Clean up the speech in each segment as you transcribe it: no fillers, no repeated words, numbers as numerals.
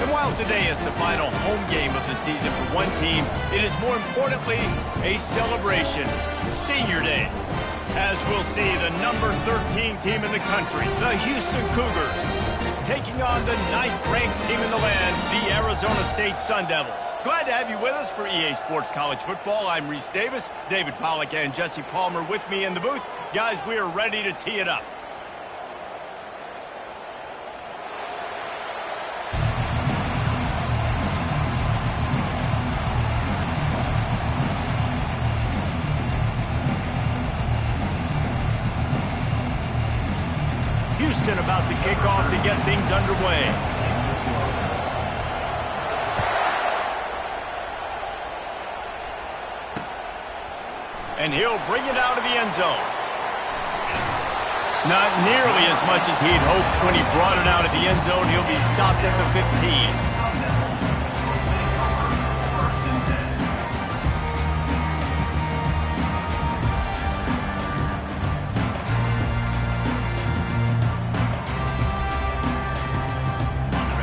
And while today is the final home game of the season for one team, it is more importantly a celebration, Senior Day. As we'll see the number 13 team in the country, the Houston Cougars, taking on the 9th-ranked team in the land, the Arizona State Sun Devils. Glad to have you with us for EA Sports College Football. I'm Reese Davis, David Pollack and Jesse Palmer with me in the booth. Guys, we are ready to tee it up. Houston about to kick off to get things underway. And he'll bring it out of the end zone. Not nearly as much as he'd hoped when he brought it out of the end zone. He'll be stopped at the 15.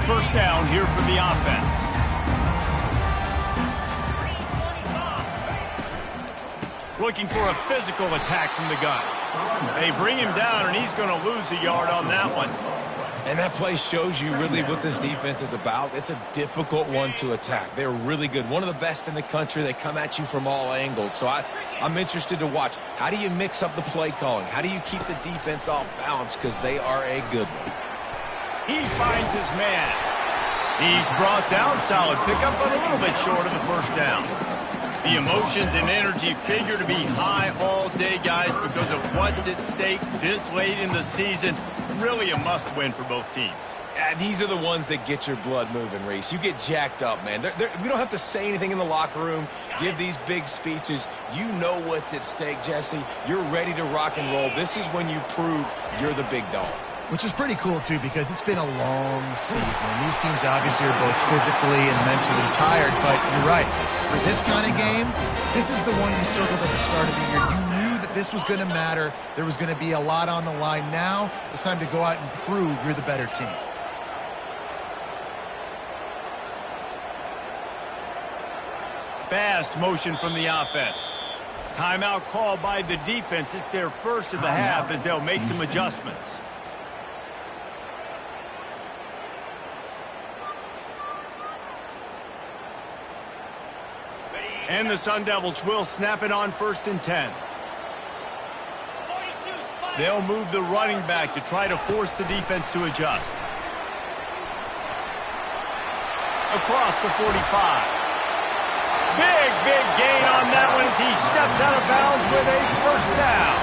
First down here for the offense. Looking for a physical attack from the gun. They bring him down, and he's going to lose a yard on that one. And that play shows you really what this defense is about. It's a difficult one to attack. They're really good. One of the best in the country. They come at you from all angles. So I'm interested to watch. How do you mix up the play calling? How do you keep the defense off balance? Because they are a good one. He finds his man. He's brought down. Solid pickup, but a little bit short of the first down. The emotions and energy figure to be high all day, guys, because of what's at stake this late in the season. Really a must-win for both teams. Yeah, these are the ones that get your blood moving, Reese. You get jacked up, man. We don't have to say anything in the locker room, give these big speeches. You know what's at stake, Jesse. You're ready to rock and roll. This is when you prove you're the big dog. Which is pretty cool, too, because it's been a long season. And these teams obviously are both physically and mentally tired, but you're right. For this kind of game, this is the one you circled at the start of the year. You knew that this was going to matter. There was going to be a lot on the line. Now it's time to go out and prove you're the better team. Fast motion from the offense. Timeout called by the defense. It's their first of the half as they'll make some adjustments. And the Sun Devils will snap it on 1st and 10. They'll move the running back to try to force the defense to adjust. Across the 45. Big gain on that one as he steps out of bounds with a first down.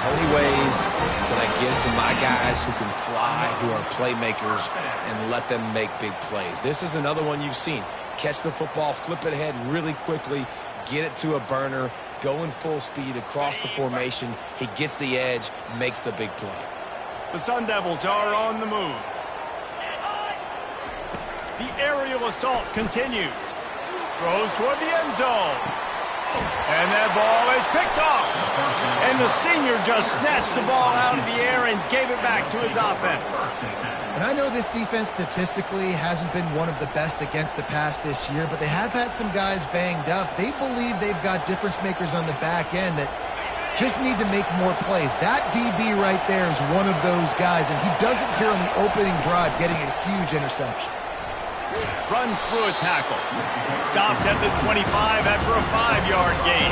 How many ways can I get to my guys who can fly, who are playmakers, and let them make big plays? This is another one you've seen. Catch the football, flip it ahead really quickly, get it to a burner, go in full speed across the formation. He gets the edge, makes the big play. The Sun Devils are on the move. The aerial assault continues. Throws toward the end zone. And that ball is picked off. And the senior just snatched the ball out of the air and gave it back to his offense. And I know this defense statistically hasn't been one of the best against the pass this year, but they have had some guys banged up. They believe they've got difference makers on the back end that just need to make more plays. That DB right there is one of those guys, and he does it here on the opening drive, getting a huge interception. Runs through a tackle. Stopped at the 25 after a 5-yard gain.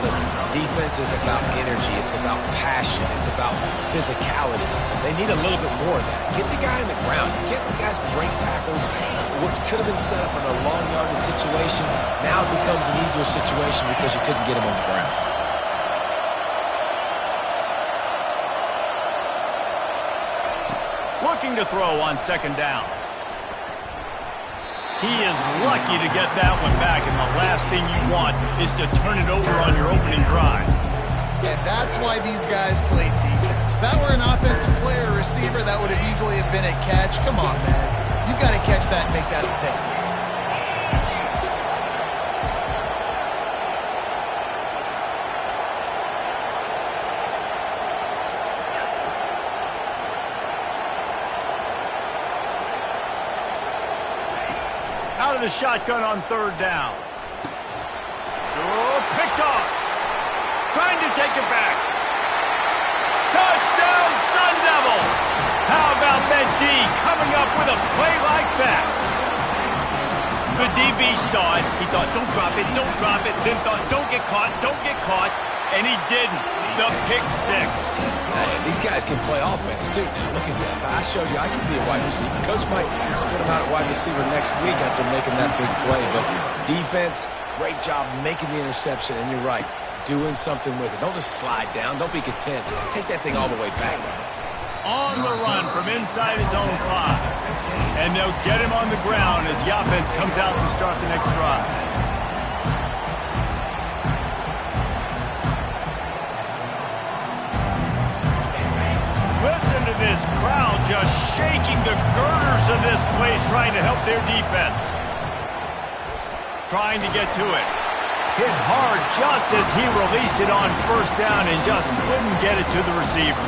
Listen, defense is about energy. It's about passion. It's about physicality. They need a little bit more of that. Get the guy in the ground. You can't let guys break tackles. What could have been set up in a long yardage situation now becomes an easier situation because you couldn't get him on the ground. Looking to throw on 2nd down. He is lucky to get that one back, and the last thing you want is to turn it over on your opening drive. And that's why these guys played defense. If that were an offensive player or receiver, that would have easily have been a catch. Come on, man. You got to catch that and make that a pick. Out of the shotgun on third down. Oh, picked off. Trying to take it back. Touchdown, Sun Devils! How about that D coming up with a play like that? The DB saw it. He thought, don't drop it, don't drop it. Then thought, don't get caught, don't get caught. And he didn't. The pick six. Hey, these guys can play offense, too. Now, look at this. I showed you I can be a wide receiver. Coach might split him out at wide receiver next week after making that big play. But defense, great job making the interception. And you're right, doing something with it. Don't just slide down. Don't be content. Take that thing all the way back. On the run from inside his own 5. And they'll get him on the ground as the offense comes out to start the next drive. Listen to this crowd just shaking the girders of this place trying to help their defense. Trying to get to it. Hit hard just as he released it on first down and just couldn't get it to the receiver.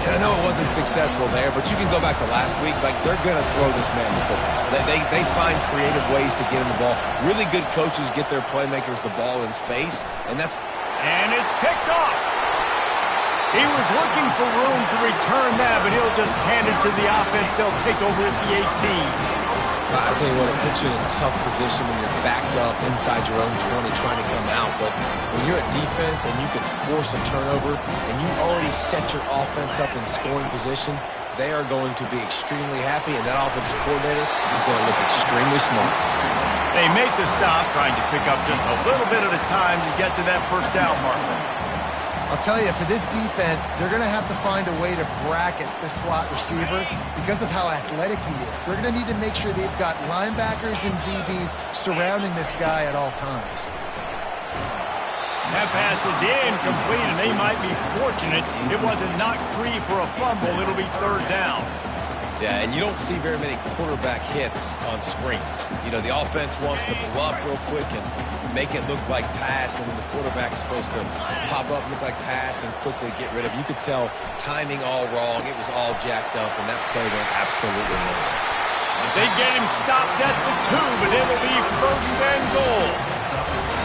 Yeah, I know it wasn't successful there, but you can go back to last week. Like, they're going to throw this man the football. They find creative ways to get him the ball. Really good coaches get their playmakers the ball in space, and that's... And it's picked off. He was looking for room to return that, but he'll just hand it to the offense. They'll take over at the 18. I tell you what, it puts you in a tough position when you're backed up inside your own 20 trying to come out. But when you're at defense and you can force a turnover and you already set your offense up in scoring position, they are going to be extremely happy, and that offensive coordinator is going to look extremely smart. They make the stop, trying to pick up just a little bit at a time to get to that first down marker. I'll tell you, for this defense, they're going to have to find a way to bracket this slot receiver because of how athletic he is. They're going to need to make sure they've got linebackers and DBs surrounding this guy at all times. That pass is incomplete, and they might be fortunate it wasn't knocked free for a fumble. It'll be third down. Yeah, and you don't see very many quarterback hits on screens. You know, the offense wants to bluff real quick and make it look like pass, and the quarterback's supposed to pop up, look like pass, and quickly get rid of it. You could tell timing all wrong. It was all jacked up, and that play went absolutely nowhere. They get him stopped at the 2, but it'll be first and goal.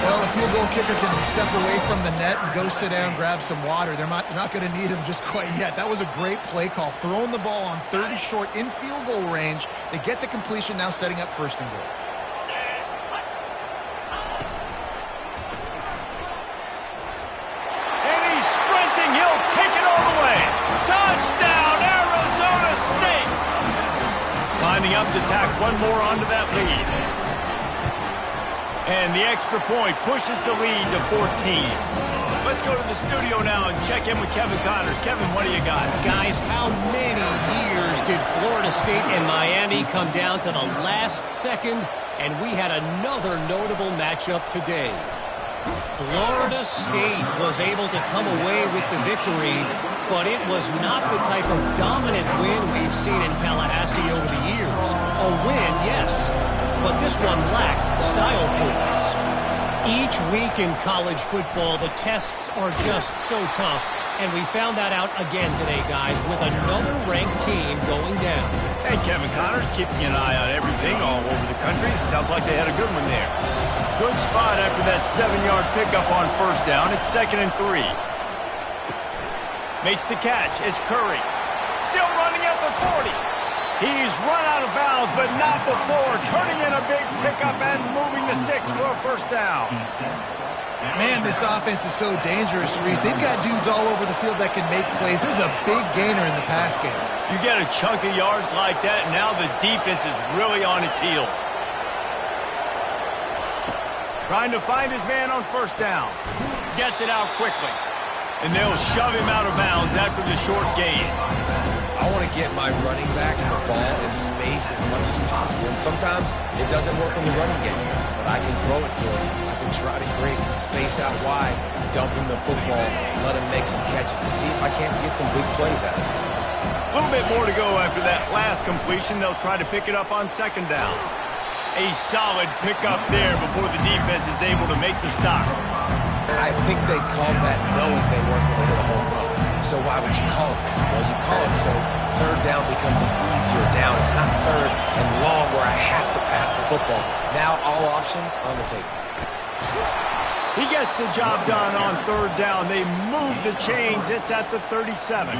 Well, the field goal kicker can step away from the net and go sit down, grab some water. They're not going to need him just quite yet. That was a great play call. Throwing the ball on third and short in field goal range. They get the completion, now setting up first and goal. And he's sprinting. He'll take it all the way. Touchdown, Arizona State. Lining up to tack one more onto that lead. And the extra point pushes the lead to 14. Let's go to the studio now and check in with Kevin Connors. Kevin, what do you got? Guys, how many years did Florida State and Miami come down to the last second? And we had another notable matchup today. Florida State was able to come away with the victory, but it was not the type of dominant win we've seen in Tallahassee over the years. A win, yes, but this one lacked style points. Each week in college football, the tests are just so tough, and we found that out again today, guys, with another ranked team going down. Hey, Kevin Connors keeping an eye on everything all over the country. Sounds like they had a good one there. Good spot after that 7-yard pickup on first down. It's 2nd and 3. Makes the catch. It's Curry. Still running at the 40. He's run out of bounds, but not before. Turning in a big pickup and moving the sticks for a first down. Man, this offense is so dangerous, Reese. They've got dudes all over the field that can make plays. There's a big gainer in the pass game. You get a chunk of yards like that, and now the defense is really on its heels. Trying to find his man on first down. Gets it out quickly. And they'll shove him out of bounds after the short gain. I want to get my running backs the ball in space as much as possible. And sometimes it doesn't work in the running game. But I can throw it to him. I can try to create some space out wide, dump him the football, let him make some catches, and see if I can't get some big plays out of him. A little bit more to go after that last completion. They'll try to pick it up on second down. A solid pickup there before the defense is able to make the stop. I think they called that knowing they weren't going to hit a home run. So why would you call it that? Well, you call it so third down becomes an easier down. It's not third and long where I have to pass the football. Now all options on the table. He gets the job done on third down. They move the chains. It's at the 37.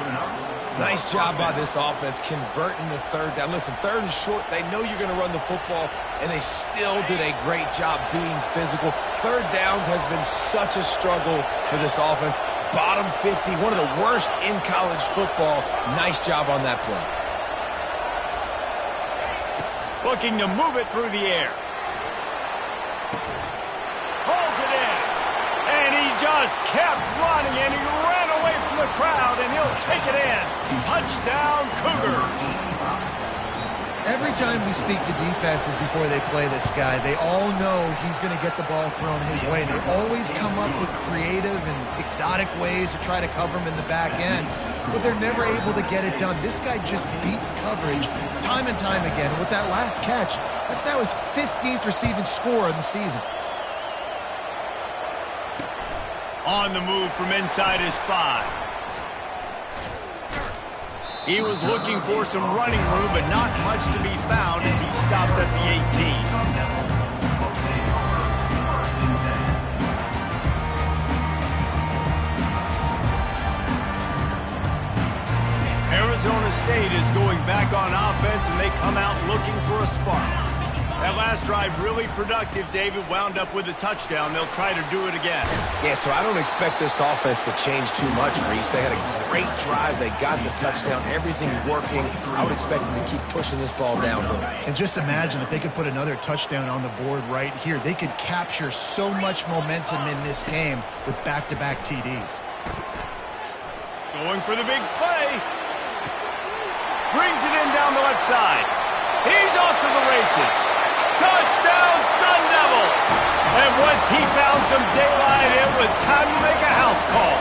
Nice job by this offense converting the third down. Listen, third and short, they know you're going to run the football, and they still did a great job being physical. Third downs has been such a struggle for this offense. Bottom 50, one of the worst in college football. Nice job on that play. Looking to move it through the air. Holds it in. And he just kept running, and he ran away from the crowd, and he'll take it in. Touchdown, Cougars. Every time we speak to defenses before they play this guy, they all know he's going to get the ball thrown his way. They always come up with creative and exotic ways to try to cover him in the back end, but they're never able to get it done. This guy just beats coverage time and time again. With that last catch, that's now his 15th receiving score in the season. On the move from inside his 5. He was looking for some running room, but not much to be found as he stopped at the 18. Arizona State is going back on offense, and they come out looking for a spark. That last drive really productive. David wound up with a touchdown. They'll try to do it again. Yeah, so I don't expect this offense to change too much, Reese. They had a great drive. They got the touchdown. Everything working. I would expect them to keep pushing this ball downhill. And just imagine if they could put another touchdown on the board right here. They could capture so much momentum in this game with back-to-back TDs. Going for the big play. Brings it in down the left side. He's off to the races. Touchdown, Sun Devils! And once he found some daylight, it was time to make a house call.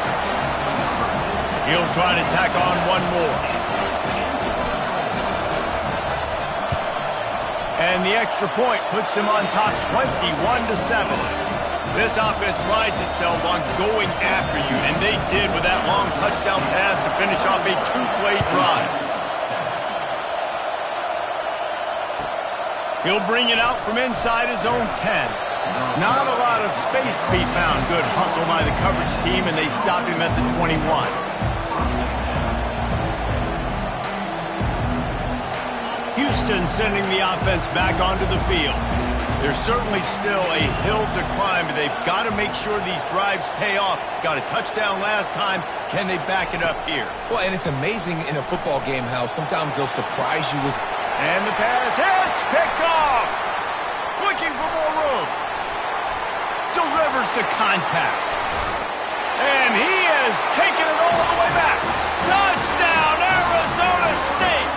He'll try to tack on one more. And the extra point puts them on top 21-7. This offense prides itself on going after you, and they did with that long touchdown pass to finish off a 2-play drive. He'll bring it out from inside his own 10. Not a lot of space to be found. Good hustle by the coverage team, and they stop him at the 21. Houston sending the offense back onto the field. There's certainly still a hill to climb, but they've got to make sure these drives pay off. Got a touchdown last time. Can they back it up here? Well, and it's amazing in a football game how sometimes they'll surprise you with... And the pass hits, picked off. Looking for more room. Delivers the contact. And he has taken it all the way back. Touchdown, Arizona State.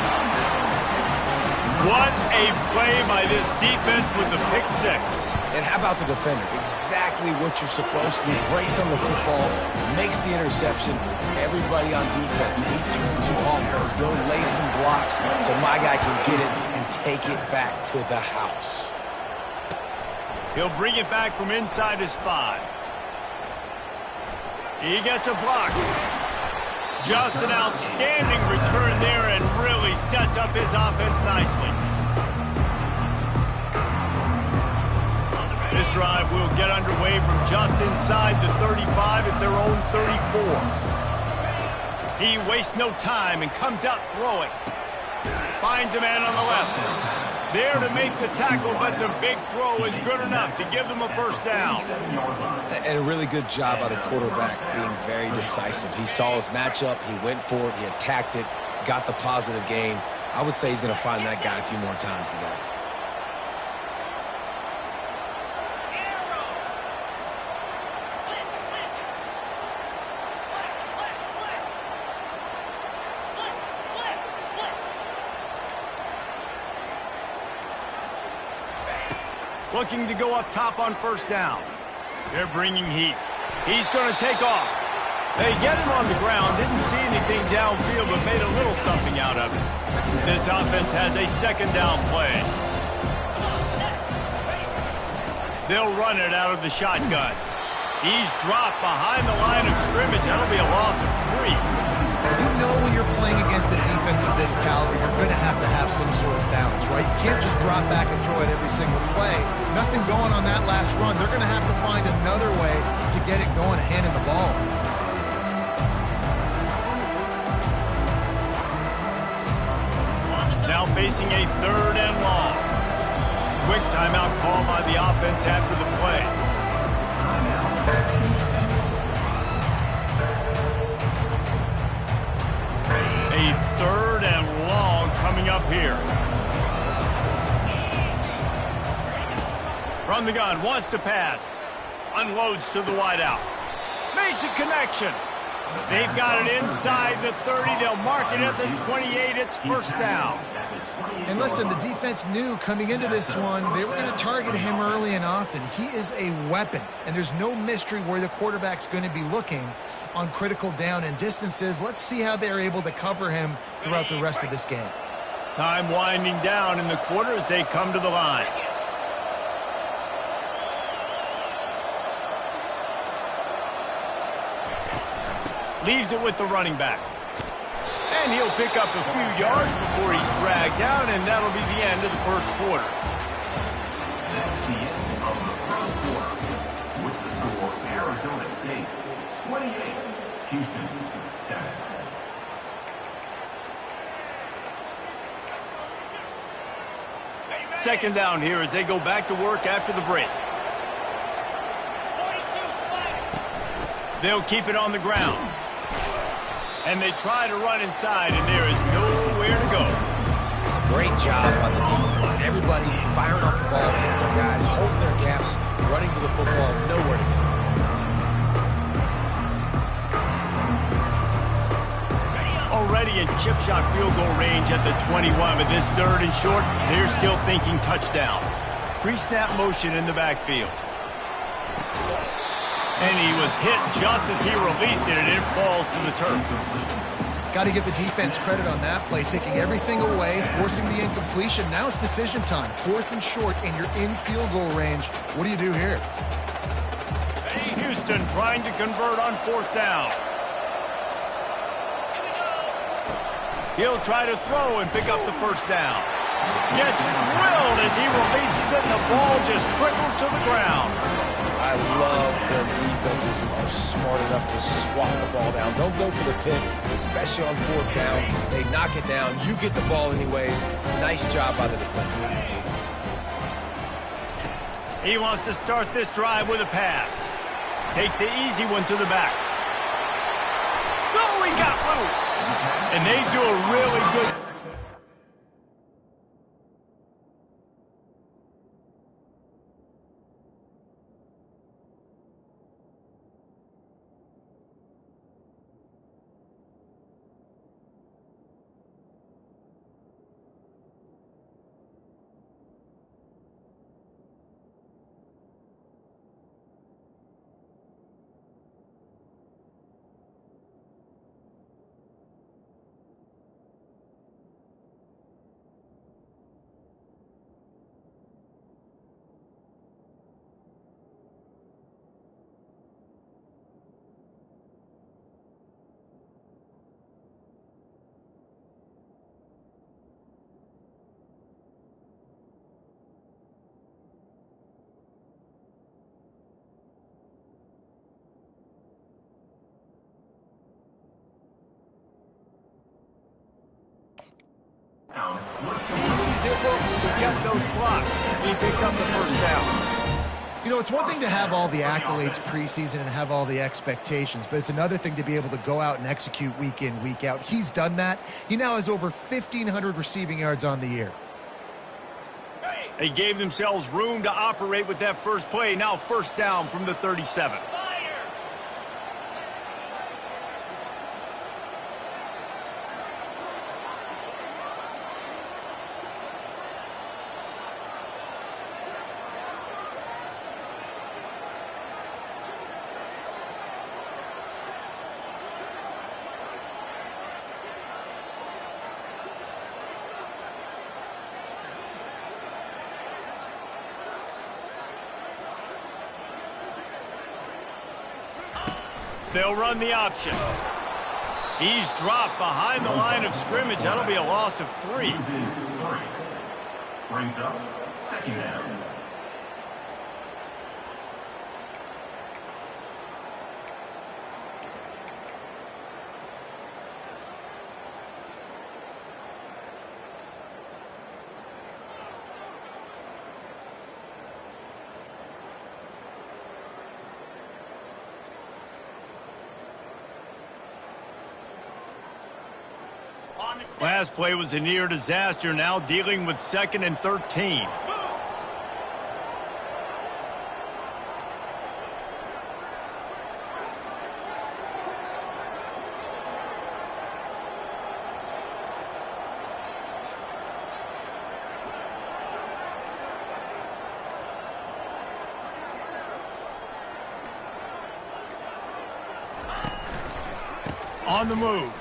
What a play by this defense with the pick 6. And how about the defender? Exactly what you're supposed to do. Breaks on the football, makes the interception. Everybody on defense, we turn to offense. Go lay some blocks so my guy can get it and take it back to the house. He'll bring it back from inside his 5. He gets a block. Just an outstanding return there and really sets up his offense nicely. This drive will get underway from just inside the 35 at their own 34. He wastes no time and comes out throwing. Finds a man on the left. There to make the tackle, but the big throw is good enough to give them a first down. And a really good job by the quarterback being very decisive. He saw his matchup, he went for it, he attacked it, got the positive gain. I would say he's going to find that guy a few more times today. Looking to go up top on first down. They're bringing heat. He's going to take off. They get him on the ground. Didn't see anything downfield, but made a little something out of it. This offense has a second down play. They'll run it out of the shotgun. He's dropped behind the line of scrimmage. That'll be a loss of 3. You know when you're you're playing against a defense of this caliber, you're going to have some sort of balance, right? You can't just drop back and throw it every single play. Nothing going on that last run. They're going to have to find another way to get it going and hand him the ball. Now facing a 3rd and long. Quick timeout call by the offense after the play. A 3rd and long coming up here. From the gun, wants to pass. Unloads to the wideout. Makes a connection. They've got it inside the 30. They'll mark it at the 28. It's first down. And listen, the defense knew coming into this one, they were going to target him early and often. He is a weapon, and there's no mystery where the quarterback's going to be looking on critical down and distances. Let's see how they're able to cover him throughout the rest of this game. Time winding down in the quarter as they come to the line. Leaves it with the running back. And he'll pick up a few yards before he's dragged down, and that'll be the end of the first quarter. That's the end of the first quarter. With the score, Arizona State 28, Houston 7. Second down here as they go back to work after the break. They'll keep it on the ground. And they try to run inside, and there is nowhere to go. Great job on the defense. Everybody firing off the ball, hitting their guys, holding their gaps, running to the football, nowhere to go. Already in chip shot field goal range at the 21, but this 3rd and short, they're still thinking touchdown. Pre-snap motion in the backfield. And he was hit just as he released it, and it falls to the turf. Got to give the defense credit on that play, taking everything away, forcing the incompletion. Now it's decision time. 4th and short, and you're in field goal range. What do you do here? Houston trying to convert on 4th down. He'll try to throw and pick up the first down. Gets drilled as he releases it, and the ball just trickles to the ground. I love their defenses are smart enough to swat the ball down. Don't go for the pick, especially on 4th down. They knock it down. You get the ball anyways. Nice job by the defender. He wants to start this drive with a pass. Takes the easy one to the back. Oh, he got loose. And they do a really good... Sees it works to get those blocks. He picks up the first down. You know, it's one thing to have all the accolades preseason and have all the expectations, but it's another thing to be able to go out and execute week in, week out. He's done that. He now has over 1,500 receiving yards on the year. They gave themselves room to operate with that first play. Now first down from the 37. They'll run the option. He's dropped behind the line of scrimmage. That'll be a loss of 3. Loses 3. Brings up 2nd down. Last play was a near disaster, now dealing with 2nd and 13. On the move.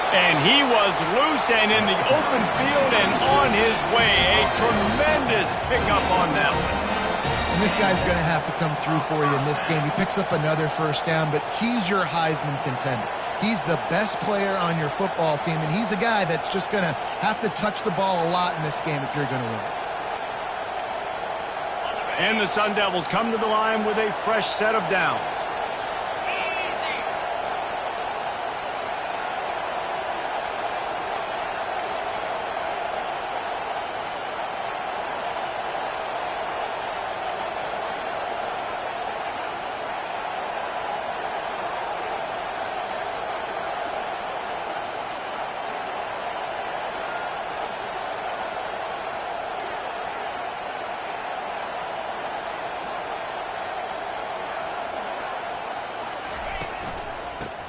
And he was loose and in the open field and on his way. A tremendous pickup on that one. And this guy's going to have to come through for you in this game. He picks up another first down, but he's your Heisman contender. He's the best player on your football team, and he's a guy that's just going to have to touch the ball a lot in this game if you're going to win. And the Sun Devils come to the line with a fresh set of downs.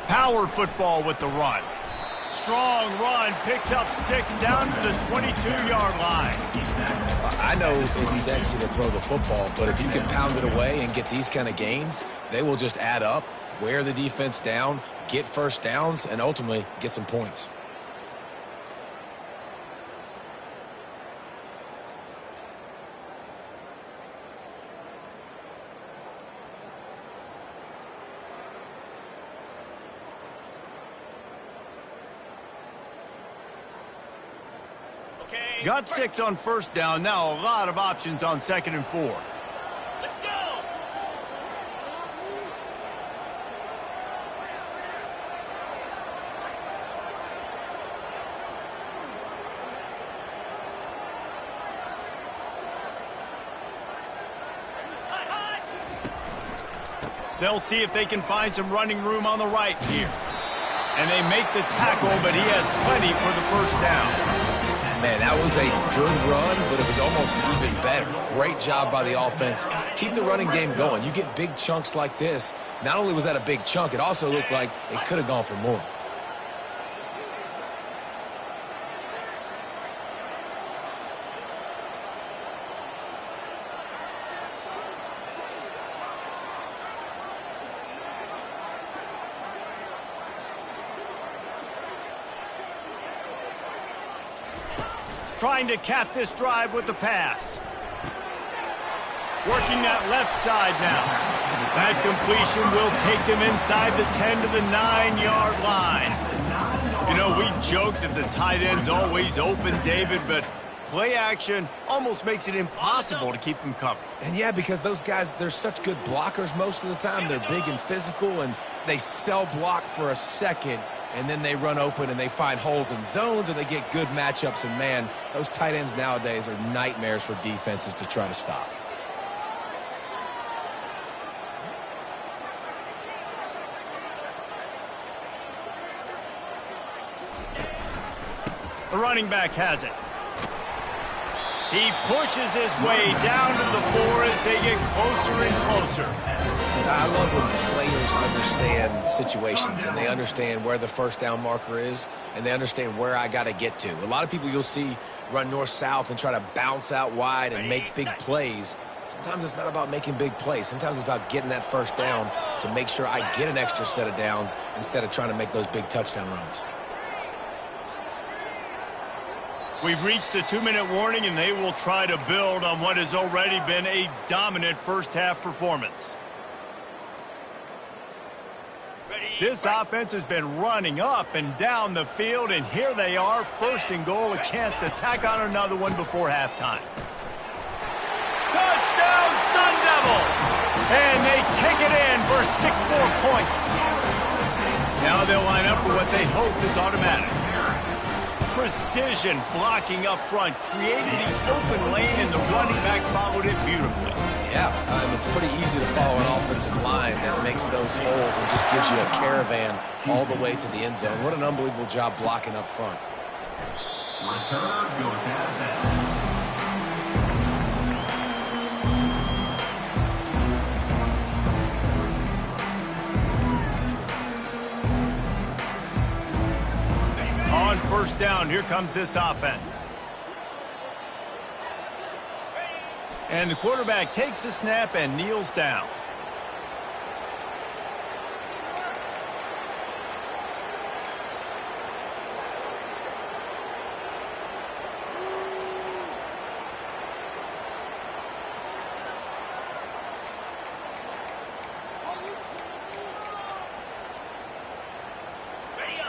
Power football with the run. Strong run, picks up 6 down to the 22-yard line. I know it's sexy to throw the football, but if you can pound it away and get these kind of gains, they will just add up, wear the defense down, get first downs, and ultimately get some points. Got 6 on first down. Now a lot of options on 2nd and 4. Let's go! They'll see if they can find some running room on the right here. And they make the tackle, but he has plenty for the first down. Man, that was a good run, but it was almost even better. Great job by the offense. Keep the running game going. You get big chunks like this. Not only was that a big chunk, it also looked like it could have gone for more. Trying to cap this drive with the pass. Working that left side now. That completion will take them inside the 10 to the 9-yard line. You know, we joked that the tight end's always open, David, but play action almost makes it impossible to keep them covered. And yeah, because those guys, they're such good blockers most of the time. They're big and physical, and they sell block for a second, and then they run open and they find holes in zones, and they get good matchups. And, man, those tight ends nowadays are nightmares for defenses to try to stop. The running back has it. He pushes his way down to the 4 as they get closer and closer. I love when players understand situations and they understand where the first down marker is and they understand where I got to get to. A lot of people you'll see run north-south and try to bounce out wide and make big plays. Sometimes it's not about making big plays. Sometimes it's about getting that first down to make sure I get an extra set of downs instead of trying to make those big touchdown runs. We've reached the 2-minute warning, and they will try to build on what has already been a dominant first-half performance. This offense has been running up and down the field, and here they are, first and goal, a chance to tack on another one before halftime. Touchdown, Sun Devils! And they take it in for 6 more points. Now they'll line up for what they hope is automatic. Precision blocking up front, created the open lane, and the running back followed it beautifully. Yeah, it's pretty easy to follow an offensive line that makes those holes and just gives you a caravan all the way to the end zone. What an unbelievable job blocking up front. Return goes out of bounds. On first down, here comes this offense. And the quarterback takes the snap and kneels down.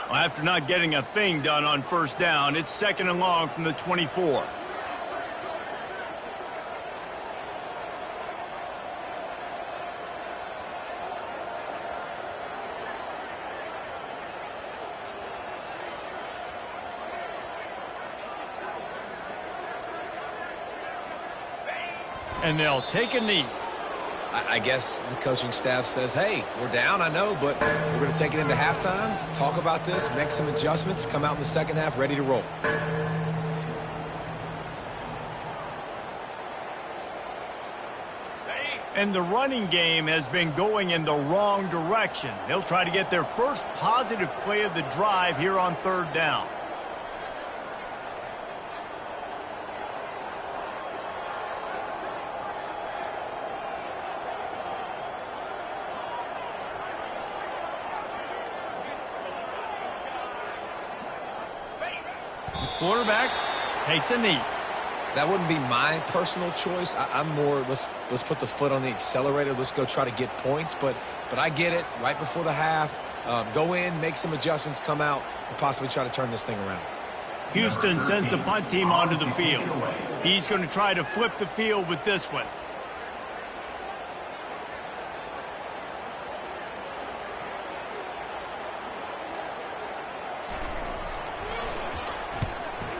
Well, after not getting a thing done on first down, it's 2nd and long from the 24. And they'll take a knee. I guess the coaching staff says, hey, we're down, I know, but we're going to take it into halftime, talk about this, make some adjustments, come out in the second half ready to roll. And the running game has been going in the wrong direction. They'll try to get their first positive play of the drive here on 3rd down. Quarterback takes a knee. That wouldn't be my personal choice. I'm more, let's put the foot on the accelerator. Let's go try to get points. But I get it. Right before the half, go in, make some adjustments, come out, and possibly try to turn this thing around. Houston sends the punt team onto the field. He's going to try to flip the field with this one.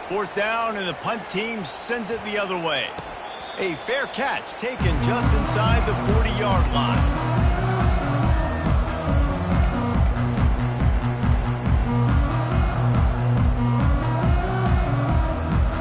Fourth down, and the punt team sends it the other way. A fair catch taken just inside the 40-yard line.